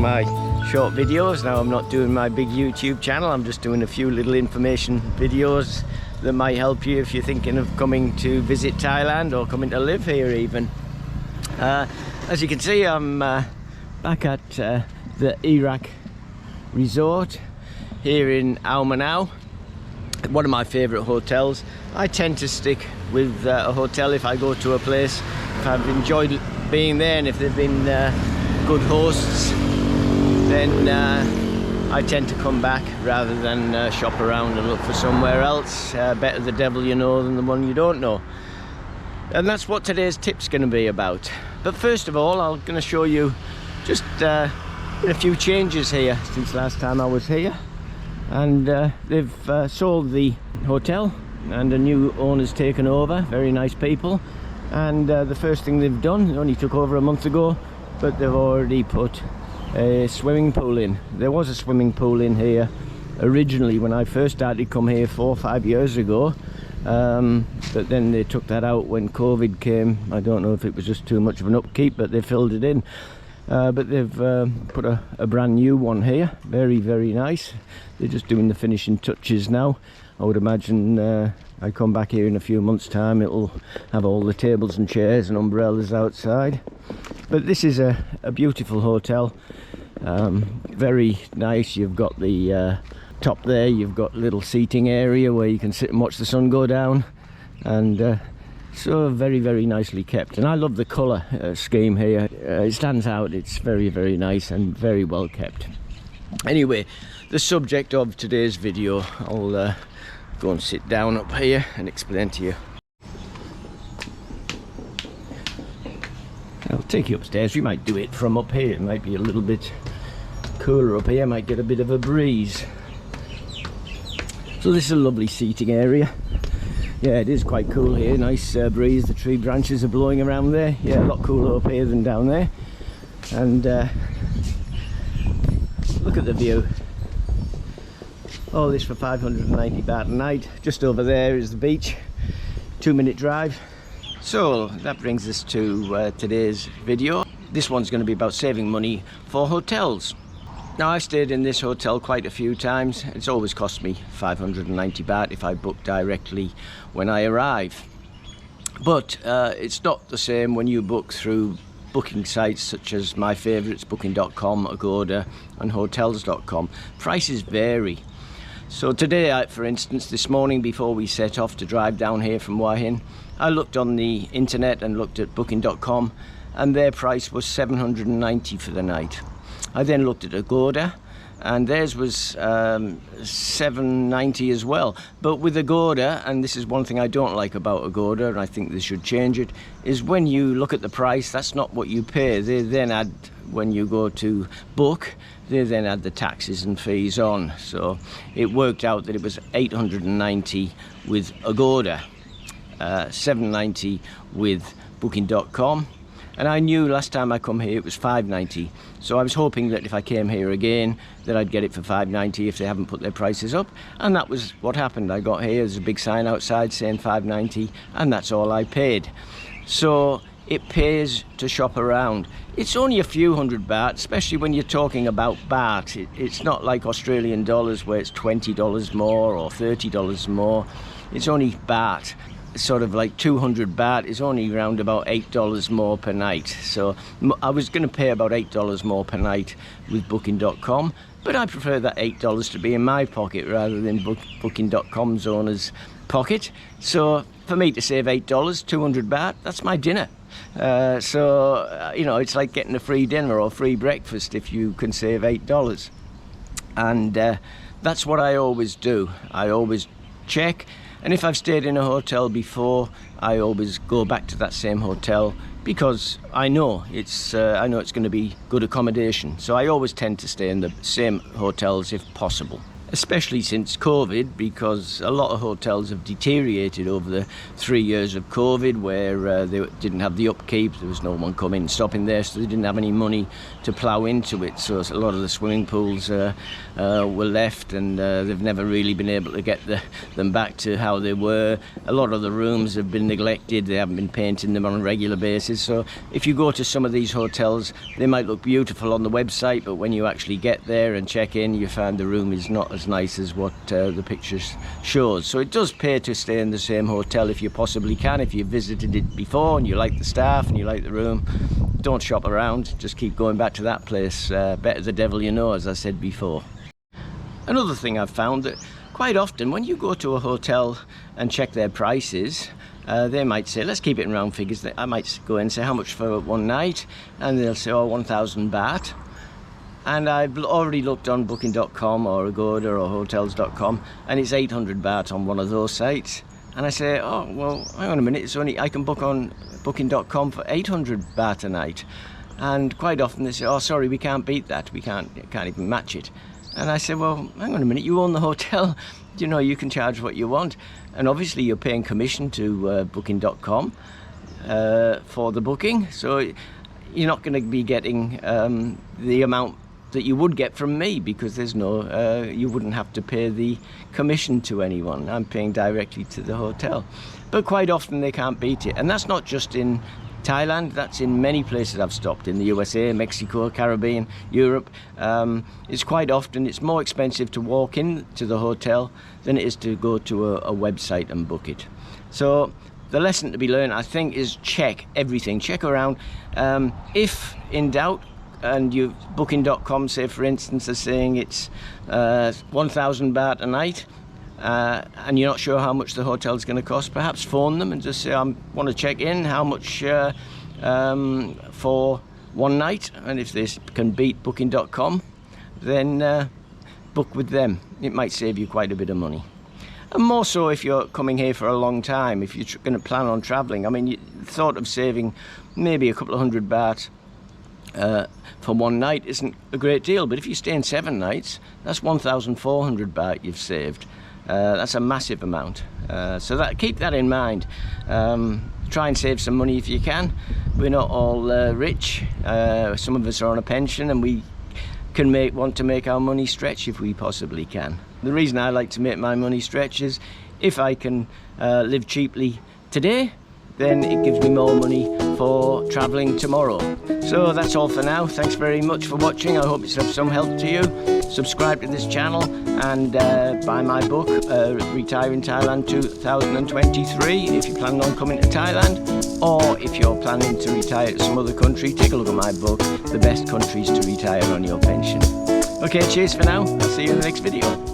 my short videos. Now I'm not doing my big YouTube channel, I'm just doing a few little information videos that might help you if you're thinking of coming to visit Thailand or coming to live here even. As you can see, I'm back at the Iraq resort here in Almanau, one of my favourite hotels. I tend to stick with a hotel if I go to a place, if I've enjoyed being there and if they've been good hosts, then I tend to come back rather than shop around and look for somewhere else. Better the devil you know than the one you don't know. And that's what today's tip's going to be about. But first of all, I'm going to show you just a few changes here since last time I was here. And they've sold the hotel and a new owner's taken over. Very nice people. And the first thing they've done, it only took over a month ago, but they've already put a swimming pool in. There was a swimming pool in here originally when I first started to come here 4 or 5 years ago, but then they took that out when COVID came. I don't know if it was just too much of an upkeep, but they filled it in. But they've put a brand new one here. Very, very nice. They're just doing the finishing touches now. I would imagine I come back here in a few months' time, it'll have all the tables and chairs and umbrellas outside. But this is a beautiful hotel. Very nice. You've got the top there, you've got a little seating area where you can sit and watch the sun go down, and so very, very nicely kept. And I love the colour scheme here. It stands out. It's very, very nice and very well kept. Anyway, the subject of today's video, I'll go and sit down up here and explain to you. I'll take you upstairs. We might do it from up here. It might be a little bit cooler up here. Might get a bit of a breeze. So this is a lovely seating area. Yeah, it is quite cool here. Nice breeze. The tree branches are blowing around there. Yeah, a lot cooler up here than down there. And look at the view. All this for 590 baht a night. Just over there is the beach. 2-minute drive. So that brings us to today's video. This one's going to be about saving money for hotels. Now, I've stayed in this hotel quite a few times. It's always cost me 590 baht if I book directly when I arrive. But it's not the same when you book through booking sites such as my favourites, booking.com, Agoda and hotels.com. Prices vary. So today, for instance, this morning before we set off to drive down here from Hua Hin, I looked on the internet and looked at booking.com, and their price was 790 for the night. I then looked at Agoda, and theirs was 790 as well. But with Agoda, and this is one thing I don't like about Agoda, and I think they should change it, is when you look at the price, that's not what you pay. They then add, when you go to book, they then add the taxes and fees on. So it worked out that it was 890 with Agoda, 790 with booking.com. And I knew last time I come here it was 590, so I was hoping that if I came here again that I'd get it for 590 if they haven't put their prices up, and that was what happened. I got here, there's a big sign outside saying 590, and that's all I paid. So it pays to shop around. It's only a few hundred baht, especially when you're talking about baht. It's not like Australian dollars where it's $20 more or $30 more. It's only baht. Sort of like 200 baht is only around about $8 more per night. So I was going to pay about $8 more per night with booking.com, but I prefer that $8 to be in my pocket rather than booking.com's owner's pocket. So for me to save $8, 200 baht, that's my dinner. So you know, it's like getting a free dinner or free breakfast if you can save $8. And that's what I always do. I always check. And if I've stayed in a hotel before, I always go back to that same hotel because I know it's going to be good accommodation. So I always tend to stay in the same hotels if possible. especially since COVID, because a lot of hotels have deteriorated over the 3 years of COVID, where they didn't have the upkeep, there was no one coming and stopping there, so they didn't have any money to plough into it. So a lot of the swimming pools were left, and they've never really been able to get them back to how they were. A lot of the rooms have been neglected, they haven't been painting them on a regular basis. So if you go to some of these hotels, they might look beautiful on the website, but when you actually get there and check in, you find the room is not as nice as what the pictures shows. So it does pay to stay in the same hotel if you possibly can. If you've visited it before and you like the staff and you like the room, don't shop around, just keep going back to that place. Better the devil you know, as I said before. Another thing I've found, that quite often when you go to a hotel and check their prices, they might say, let's keep it in round figures. I might go in and say, how much for one night? And they'll say, oh, 1,000 baht. And I've already looked on booking.com or Agoda or hotels.com, and it's 800 baht on one of those sites. And I say, oh, well, hang on a minute, I can book on booking.com for 800 baht a night. And quite often they say, oh, sorry, we can't beat that, we can't even match it. And I say, well, hang on a minute, you own the hotel, you know, you can charge what you want. And obviously you're paying commission to booking.com for the booking, so you're not going to be getting the amount that you would get from me, because there's no, you wouldn't have to pay the commission to anyone. I'm paying directly to the hotel. But quite often they can't beat it. And that's not just in Thailand, that's in many places I've stopped, in the USA, Mexico, Caribbean, Europe. It's quite often, it's more expensive to walk into the hotel than it is to go to a website and book it. So the lesson to be learned, I think, is check everything, check around. If in doubt, and you booking.com, say for instance, are saying it's 1,000 baht a night, and you're not sure how much the hotel's going to cost, perhaps phone them and just say, I want to check in, how much for one night? And if they can beat booking.com, then book with them. It might save you quite a bit of money. And more so if you're coming here for a long time, if you're going to plan on traveling. I mean, you thought of saving maybe a couple of 100 baht for one night isn't a great deal, but if you stay in 7 nights, that's 1,400 baht you've saved. That's a massive amount. So keep that in mind. Try and save some money if you can. We're not all rich. Some of us are on a pension, and we can want to make our money stretch if we possibly can. The reason I like to make my money stretch is if I can live cheaply today, then it gives me more money for traveling tomorrow. So that's all for now. Thanks very much for watching. I hope it's of some help to you. Subscribe to this channel and buy my book, Retire in Thailand 2023, if you plan on coming to Thailand, or if you're planning to retire to some other country, take a look at my book, The Best Countries to Retire on Your Pension. Okay, cheers for now. I'll see you in the next video.